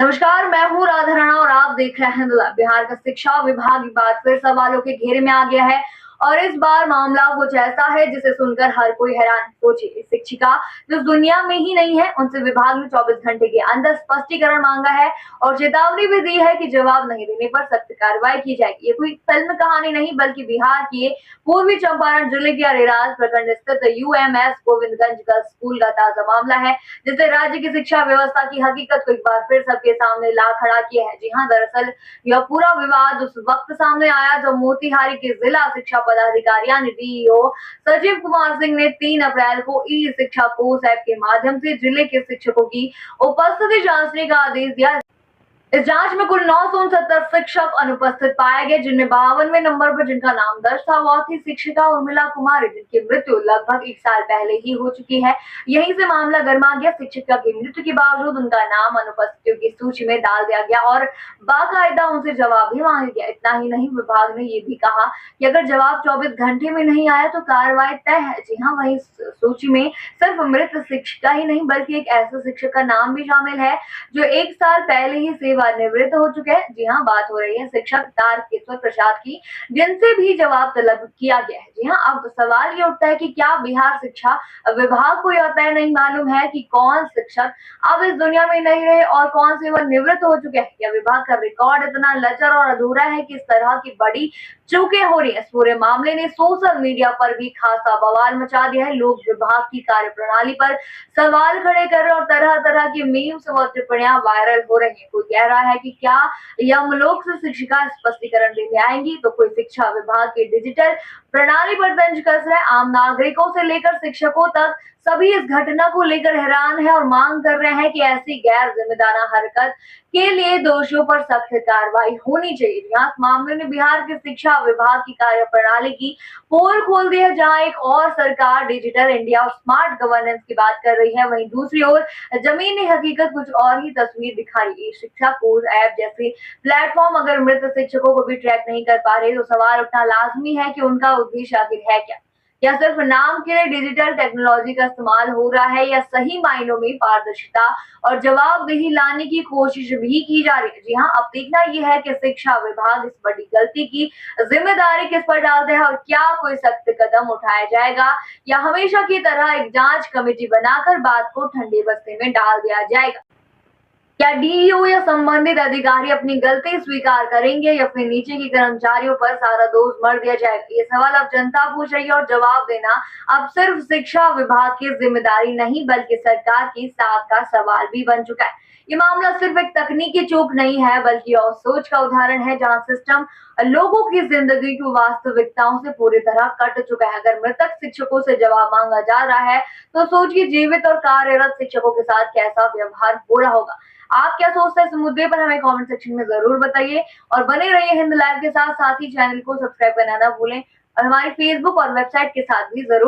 नमस्कार, मैं हूँ राधा राणा और आप देख रहे हैं बिहार का शिक्षा विभाग एक बार फिर सवालों के घेरे में आ गया है। और इस बार मामला कुछ ऐसा है जिसे सुनकर हर कोई हैरान। सोचिए, एक शिक्षिका जो दुनिया में ही नहीं है, उनसे विभाग ने 24 घंटे के अंदर स्पष्टीकरण मांगा है और चेतावनी भी दी है कि जवाब नहीं देने पर सख्त कार्रवाई की जाएगी। ये कोई फिल्म कहानी नहीं, बल्कि बिहार के पूर्वी चंपारण जिले के अरेराज प्रखंड स्थित यूएमएस गोविंदगंज गर्ल्स स्कूल का ताजा मामला है, जिससे राज्य की शिक्षा व्यवस्था की हकीकत को एक बार फिर सबके सामने ला खड़ा किया है। जी हाँ, दरअसल यह पूरा विवाद उस वक्त सामने आया जब मोतिहारी के जिला शिक्षा पदाधिकारी यानी डीईओ सजीव कुमार सिंह ने 3 अप्रैल को ई शिक्षा कोर्स ऐप के माध्यम से जिले के शिक्षकों की उपस्थिति जांचने का आदेश दिया। इस जांच में कुल 969 शिक्षक अनुपस्थित पाए गए, जिनमें 52वें नंबर पर जिनका नाम दर्ज था वह थी शिक्षिका उर्मिला कुमारी, जिनकी मृत्यु लगभग 1 साल पहले ही हो चुकी है। यहीं से मामला गर्मा गया। शिक्षिका की मृत्यु के बावजूद उनका नाम अनुपस्थितियों की सूची में डाल दिया गया और बाकायदा उनसे जवाब भी मांगा गया। इतना ही नहीं, विभाग ने ये भी कहा कि अगर जवाब 24 घंटे में नहीं आया तो कार्रवाई तय है। जी हाँ, वहीं सूची में सिर्फ मृत शिक्षिका ही नहीं, बल्कि एक ऐसे शिक्षक का नाम भी शामिल है जो 1 साल पहले ही सेवानिवृत्त हो चुके हैं। जी हाँ, बात हो रही है शिक्षक तारकेश्वर प्रसाद की, जिनसे भी जवाब तलब किया गया है। जी हाँ, अब सवाल ये उठता है कि क्या बिहार शिक्षा विभाग को यह तय नहीं मालूम है कि कौन शिक्षक अब इस दुनिया में नहीं रहे और कौन सेवानिवृत्त हो चुके हैं? या विभाग का रिकॉर्ड इतना लचर और अधूरा है कि इस तरह की बड़ी चूकें हो रही है? इस पूरे मामले ने सोशल मीडिया पर भी खासा बवाल मचा दिया है। लोग विभाग की कार्यप्रणाली पर सवाल खड़े कर रहे हैं और तरह तरह के मीम्स व टिप्पणियां वायरल हो रही है। कोई कह रहा है कि क्या यमलोक से शिक्षिका स्पष्टीकरण लेने आएंगी, तो कोई शिक्षा विभाग की डिजिटल प्रणाली पर तंज कस रहा है। आम नागरिकों से लेकर शिक्षकों तक सभी इस घटना को लेकर हैरान है और मांग कर रहे हैं कि ऐसी गैर जिम्मेदाराना हरकत के लिए दोषियों पर सख्त कार्रवाई होनी चाहिए। यहाँ इस मामले में बिहार के शिक्षा विभाग की कार्यप्रणाली की पोल खोल दी है, जहां एक और सरकार डिजिटल इंडिया और स्मार्ट गवर्नेंस की बात कर रही है, वहीं दूसरी ओर जमीनी हकीकत कुछ और ही तस्वीर दिखा रही है। शिक्षा कोर्स ऐप जैसे प्लेटफॉर्म अगर मृत शिक्षकों को भी ट्रैक नहीं कर पा रहे, तो सवाल उठना लाजमी है कि उनका उद्देश्य आखिर है क्या? या सिर्फ नाम के लिए डिजिटल टेक्नोलॉजी का इस्तेमाल हो रहा है, या सही मायनों में पारदर्शिता और जवाबदेही लाने की कोशिश भी की जा रही है? जी हाँ, अब देखना यह है कि शिक्षा विभाग इस बड़ी गलती की जिम्मेदारी किस पर डालते हैं और क्या कोई सख्त कदम उठाया जाएगा, या हमेशा की तरह एक जांच कमेटी बनाकर बात को ठंडे बस्ते में डाल दिया जाएगा? क्या डीईओ या संबंधित अधिकारी अपनी गलती स्वीकार करेंगे या फिर नीचे के कर्मचारियों पर सारा दोष मर दिया जाएगा? ये सवाल अब जनता पूछ रही है और जवाब देना अब सिर्फ शिक्षा विभाग की जिम्मेदारी नहीं, बल्कि सरकार की साख का सवाल भी बन चुका है। ये मामला सिर्फ एक तकनीकी चूक नहीं है, बल्कि और सोच का उदाहरण है, जहां सिस्टम लोगों की जिंदगी की वास्तविकताओं से पूरी तरह कट चुका है। अगर मृतक शिक्षकों से जवाब मांगा जा रहा है, तो सोचिए जीवित और कार्यरत शिक्षकों के साथ कैसा व्यवहार हो रहा होगा। आप क्या सोचते हैं इस मुद्दे पर? हमें कमेंट सेक्शन में जरूर बताइए और बने रहिए हिंद लाइव के साथ। साथ ही चैनल को सब्सक्राइब करना ना भूलें और हमारी फेसबुक और वेबसाइट के साथ भी जरूर